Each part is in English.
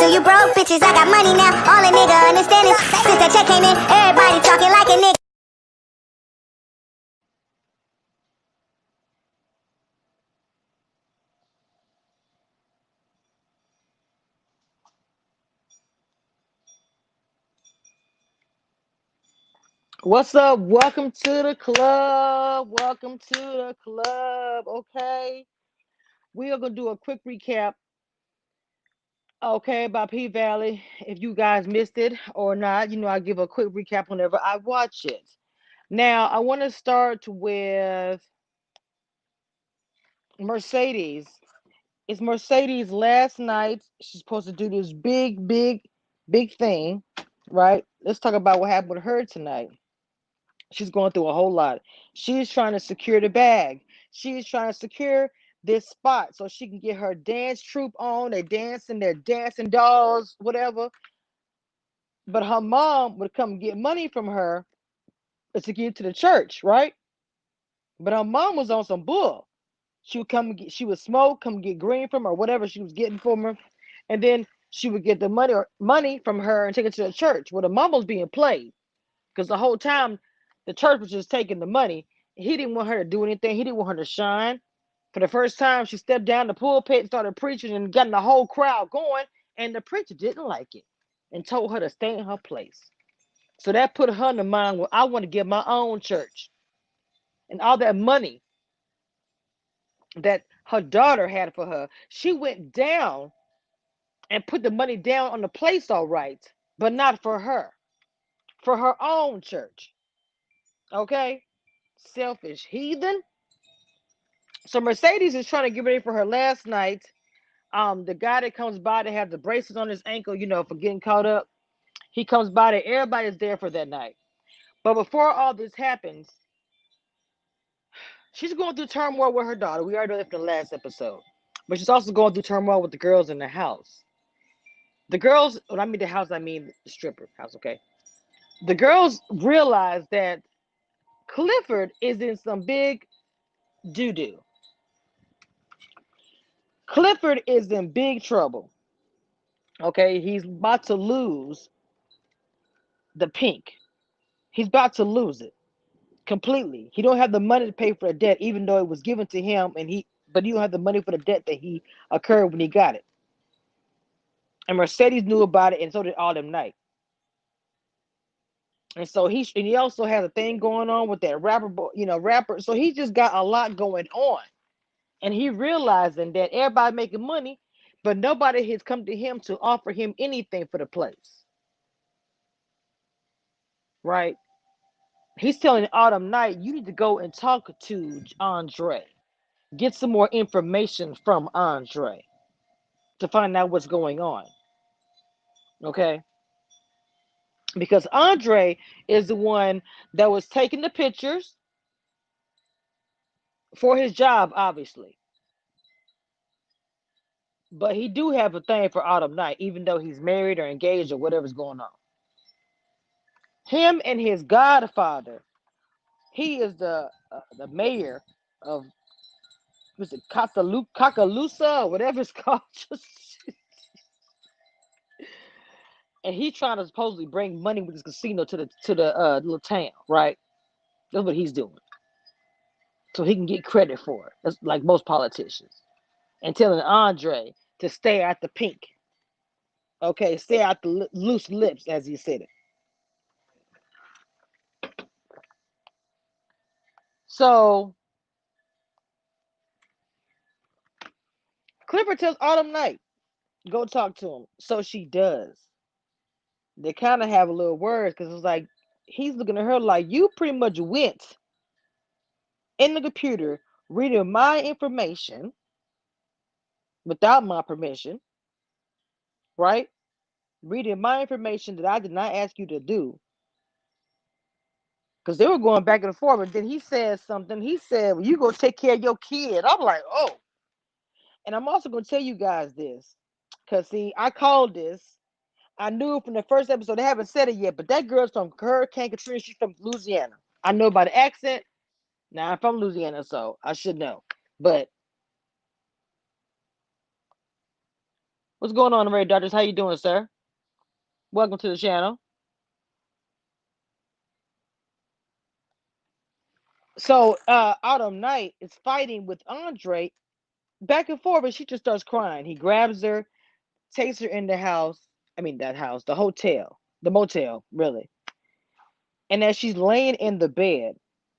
to you broke bitches. I got money now, all a nigga understand is since that check came in, everybody talking like a nigga. What's up? Welcome to the club. Welcome to the club. Okay. We are going to do a quick recap, okay, about P Valley. If you guys missed it or not, I give a quick recap whenever I watch it. Now, I want to start with Mercedes. It's Mercedes last night. She's supposed to do this big thing, right? Let's talk about what happened with her tonight. She's going through a whole lot. She's trying to secure the bag. She's trying to secure this spot so she can get her dance troupe on. They're dancing dolls, whatever. But her mom would come get money from her to give to the church, right? But her mom was on some bull. She would she would smoke, come get green from her, whatever she was getting from her, and then she would get the money from her and take it to the church. Well, the mom was being played. Because the whole time the church was just taking the money. He didn't want her to do anything. He didn't want her to shine. For the first time, she stepped down the pulpit and started preaching and getting the whole crowd going. And the preacher didn't like it and told her to stay in her place. So that put her in the mind, well, I want to get my own church. And all that money that her daughter had for her, she went down and put the money down on the place, all right, but not for her own church. Okay? Selfish heathen. So Mercedes is trying to get ready for her last night. The guy that comes by to have the braces on his ankle, for getting caught up, he comes by there. Everybody's there for that night. But before all this happens, she's going through turmoil with her daughter. We already know that from the last episode. But she's also going through turmoil with the girls in the house. The girls, when I mean the house, I mean the stripper house, okay? The girls realize that Clifford is in some big doo-doo. Clifford is in big trouble. Okay, he's about to lose the pink. He's about to lose it completely. He don't have the money to pay for the debt, even though it was given to him, but he don't have the money for the debt that he occurred when he got it. And Mercedes knew about it, and so did Autumn Night. And so he also has a thing going on with that rapper. So he just got a lot going on, and he realizing that everybody making money, but nobody has come to him to offer him anything for the place, right? He's telling Autumn Night, you need to go and talk to Andre. Get some more information from Andre to find out what's going on. Okay? Because Andre is the one that was taking the pictures for his job, obviously. But he do have a thing for Autumn Night, even though he's married or engaged or whatever's going on. Him and his godfather, he is the mayor of, was it Kakalusa or whatever it's called. And he's trying to supposedly bring money with his casino to the little town, right? That's what he's doing, so he can get credit for it. That's like most politicians. And telling Andre to stay out the pink, okay, stay out the loose lips, as he said it. So Clifford tells Autumn Night, go talk to him. So she does. They kind of have a little words because it's like he's looking at her like, you pretty much went in the computer reading my information without my permission, right? Reading my information that I did not ask you to do. Because they were going back and forth. And then he said something. He said, well, you go take care of your kid. I'm like, oh. And I'm also going to tell you guys this. Because, see, I called this. I knew from the first episode. They haven't said it yet. But that girl's from Hurricane Katrina. She's from Louisiana. I know by the accent. Now, I'm from Louisiana, so I should know. But What's going on, Ray Dodgers? How you doing, sir? Welcome to the channel. So, Autumn Night is fighting with Andre back and forth, and she just starts crying. He grabs her, takes her in the house. I mean, that house, the hotel, the motel, really. And as she's laying in the bed,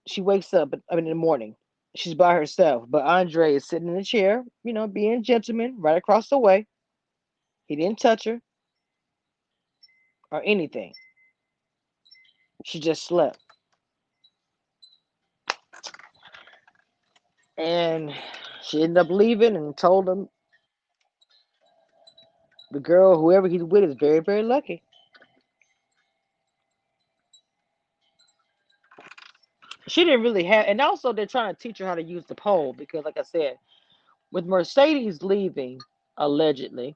she wakes up in the morning. She's by herself, but Andre is sitting in the chair, being a gentleman right across the way. He didn't touch her or anything. She just slept. And she ended up leaving and told him the girl, whoever he's with, is very, very lucky. She didn't really have, and also they're trying to teach her how to use the pole because, like I said, with Mercedes leaving, allegedly,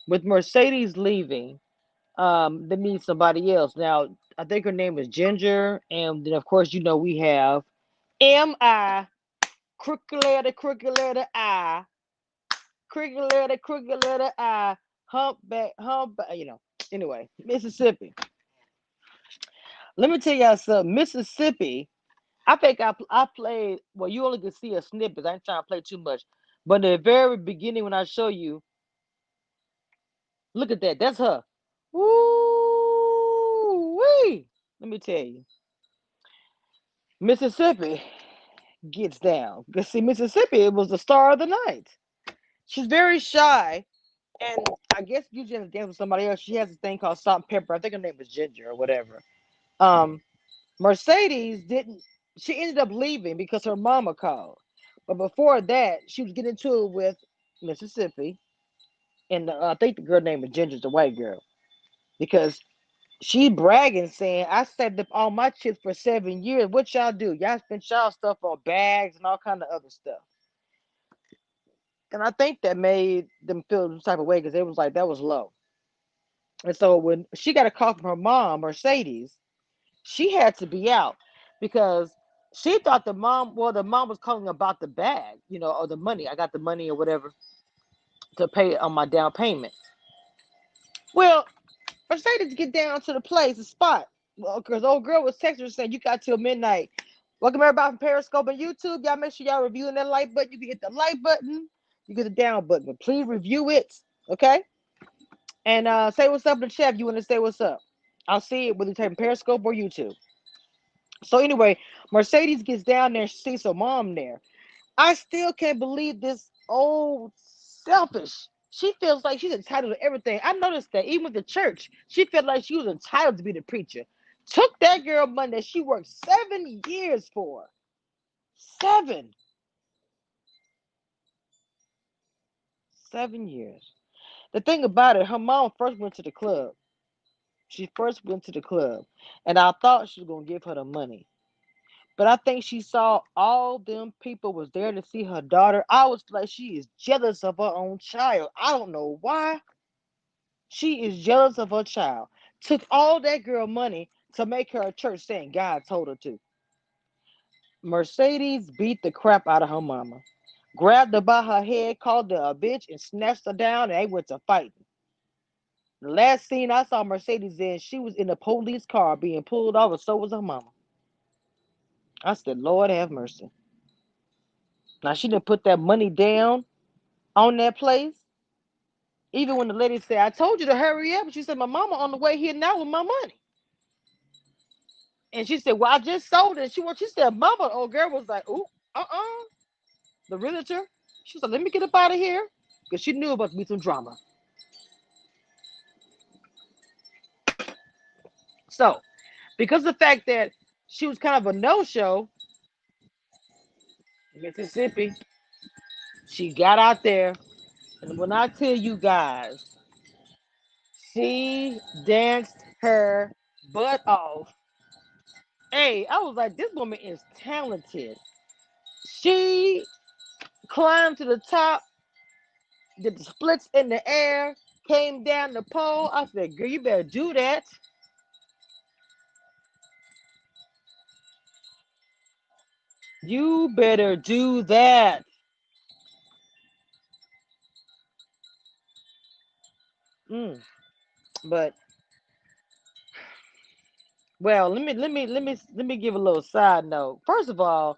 with Mercedes leaving, they need somebody else. Now, I think her name is Ginger, and then of course, we have M.I. Crooked letter I, crooked letter I, humpback. Anyway, Mississippi. Let me tell y'all something. Mississippi. I think I played. Well, you only can see a snippet. I ain't trying to play too much, but in the very beginning when I show you, look at that. That's her. Woo wee. Let me tell you, Mississippi gets down. Because see, Mississippi was the star of the night. She's very shy, and I guess usually in the dance with somebody else, she has this thing called salt and pepper. I think her name was Ginger or whatever. Um, Mercedes didn't. She ended up leaving because her mama called. But before that, she was getting into it with Mississippi, and I think the girl named was Ginger, the white girl, because she bragging saying, "I saved up all my chips for 7 years. What y'all do? Y'all spend y'all stuff on bags and all kind of other stuff." And I think that made them feel some type of way because it was like that was low. And so when she got a call from her mom, Mercedes, she had to be out because she thought the mom was calling about the bag, or the money. I got the money or whatever to pay on my down payment. Well, Mercedes get down to the place, the spot. Well, because old girl was texting her saying, "You got till midnight." Welcome everybody from Periscope and YouTube. Y'all make sure y'all reviewing that like button. You can hit the like button, you get the down button, but please review it, okay? And say what's up in the chat if you want to say what's up. I'll see it whether you type Periscope or YouTube. So anyway, Mercedes gets down there, sees her mom there. I still can't believe this old selfish. She feels like she's entitled to everything. I noticed that even with the church, she felt like she was entitled to be the preacher. Took that girl money that she worked 7 years for. 7. 7 years. The thing about it, her mom first went to the club. She first went to the club, and I thought she was gonna give her the money. But I think she saw all them people was there to see her daughter. I was like, she is jealous of her own child. I don't know why. She is jealous of her child. Took all that girl money to make her a church saying God told her to. Mercedes beat the crap out of her mama. Grabbed her by her head, called her a bitch, and snatched her down, and they went to fighting. The last scene I saw Mercedes in, she was in a police car being pulled over, so was her mama. I said, Lord have mercy. Now she didn't put that money down on that place. Even when the lady said, "I told you to hurry up," she said, "My mama on the way here now with my money." And she said, "Well, I just sold it." She said, "Mama," old girl was like, "Ooh, the realtor." She said, "Let me get up out of here," because she knew about to be some drama. So, because of the fact that she was kind of a no-show, Mississippi, she got out there, and when I tell you guys, she danced her butt off. Hey, I was like, this woman is talented. She climbed to the top, did the splits in the air, came down the pole. I said, girl, you better do that. You better do that. But well, let me give a little side note. First of all,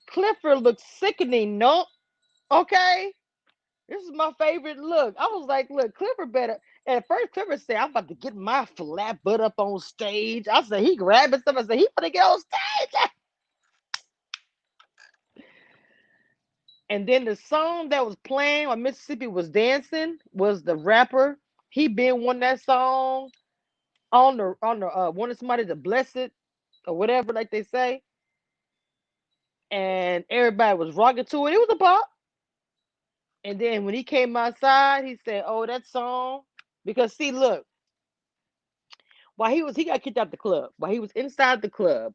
Clifford looks sickening. No, okay. This is my favorite look. I was like, look, Clifford better. At first, Clifford said, I'm about to get my flat butt up on stage. I said, he grabbing stuff. I said, he gonna get on stage. And then the song that was playing while Mississippi was dancing was the rapper. He been won that song on the wanted somebody to bless it or whatever, like they say. And everybody was rocking to it. It was a pop. And then when he came outside, he said, "Oh, that song." Because see, look, while he got kicked out the club. While he was inside the club,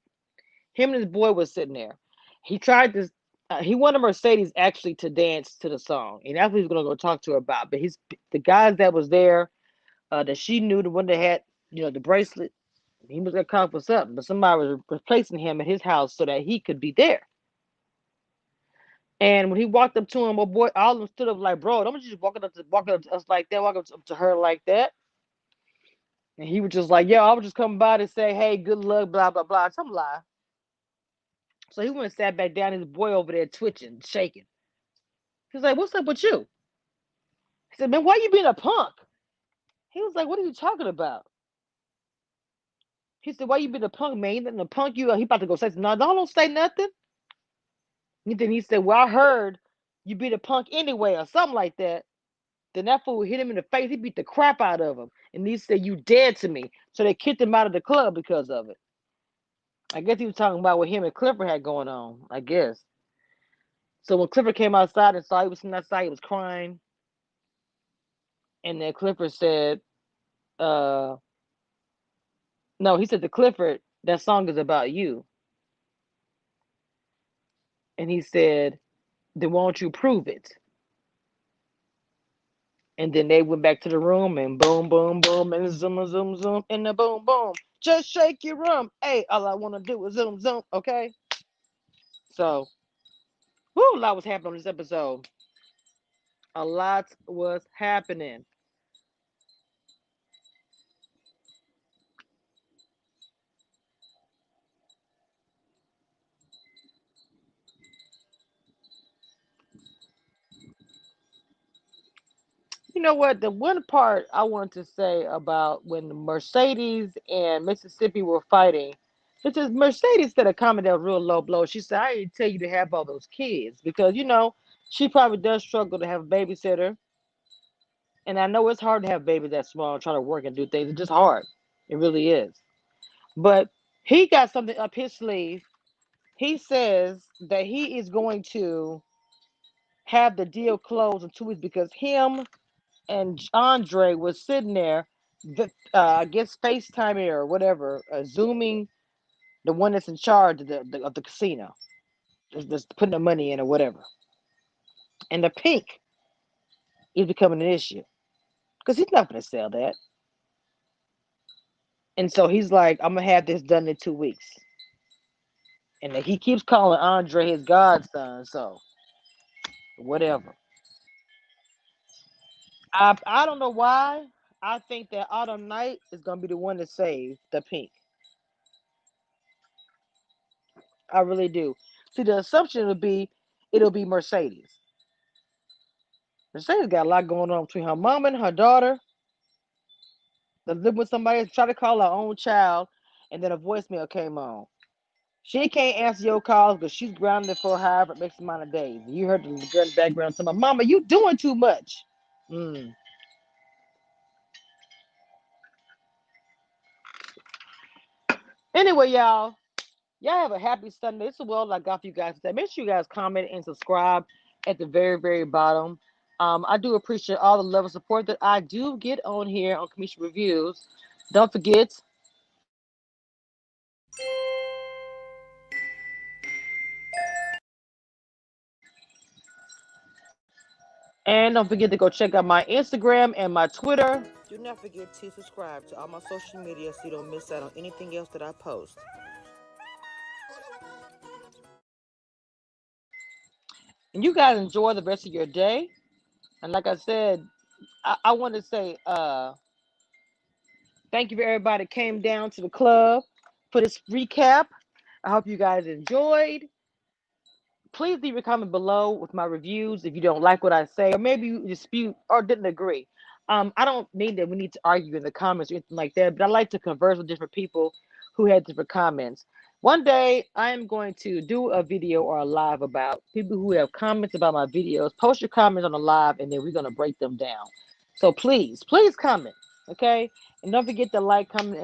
him and his boy was sitting there. He tried to. He wanted Mercedes actually to dance to the song, and that's what he was gonna go talk to her about. But the guys that was there, that she knew, the one that had the bracelet, he was gonna call for something. But somebody was replacing him at his house so that he could be there. And when he walked up to him, my boy, all of them stood up like, bro, don't just walking up to us like that, walking up to her like that. And he was just like, yeah, I was just coming by to say, hey, good luck, blah, blah, blah. Some lie. So he went and sat back down, his boy over there twitching, shaking. He's like, what's up with you? He said, man, why you being a punk? He was like, what are you talking about? He said, why you being a punk, man? You letting a punk you? He about to go say something. No, don't say nothing. And then he said, well, I heard you beat a punk anyway or something like that. Then that fool hit him in the face. He beat the crap out of him. And he said, you dead to me. So they kicked him out of the club because of it. I guess he was talking about what him and Clifford had going on, I guess. So when Clifford came outside and saw he was sitting outside, he was crying. And then Clifford said, uh, no, he said to Clifford, that song is about you. And he said, then won't you prove it? And then they went back to the room and boom, boom, boom, and zoom, zoom, zoom, and the boom, boom. Just shake your rump. Hey, all I want to do is zoom, zoom, okay? So, whoo, a lot was happening on this episode. A lot was happening. You know what? The one part I want to say about when Mercedes and Mississippi were fighting, because Mercedes said a comment that was real low blow. She said, I didn't tell you to have all those kids because, she probably does struggle to have a babysitter. And I know it's hard to have babies that small and try to work and do things. It's just hard. It really is. But he got something up his sleeve. He says that he is going to have the deal closed in 2 weeks because him and Andre was sitting there, I guess FaceTiming or whatever, Zooming the one that's in charge of the casino, just putting the money in or whatever. And the pink is becoming an issue because he's not going to sell that. And so he's like, I'm going to have this done in 2 weeks. And he keeps calling Andre his godson, so whatever. I don't know why. I think that Autumn Night is going to be the one to save the pink. I really do. See, the assumption would be it'll be Mercedes. Mercedes got a lot going on between her mom and her daughter. They live with somebody, try to call her own child, and then a voicemail came on. She can't answer your calls because she's grounded for however X amount of days. You heard the girl in the background saying, Mama, you doing too much. Mm. Anyway, y'all have a happy Sunday. It's a world I got for you guys today. Make sure you guys comment and subscribe at the very, very bottom. I do appreciate all the love and support that I do get on here on Kamisha Reviews. Don't forget, and don't forget to go check out my Instagram and my Twitter. Do not forget to subscribe to all my social media so you don't miss out on anything else that I post. And you guys enjoy the rest of your day. And like I said, I want to say thank you for everybody that came down to the club for this recap. I hope you guys enjoyed. Please leave a comment below with my reviews if you don't like what I say, or maybe you dispute or didn't agree. I don't mean that we need to argue in the comments or anything like that, but I like to converse with different people who had different comments. One day, I am going to do a video or a live about people who have comments about my videos. Post your comments on the live, and then we're going to break them down. So please, please comment, okay? And don't forget to like, comment, and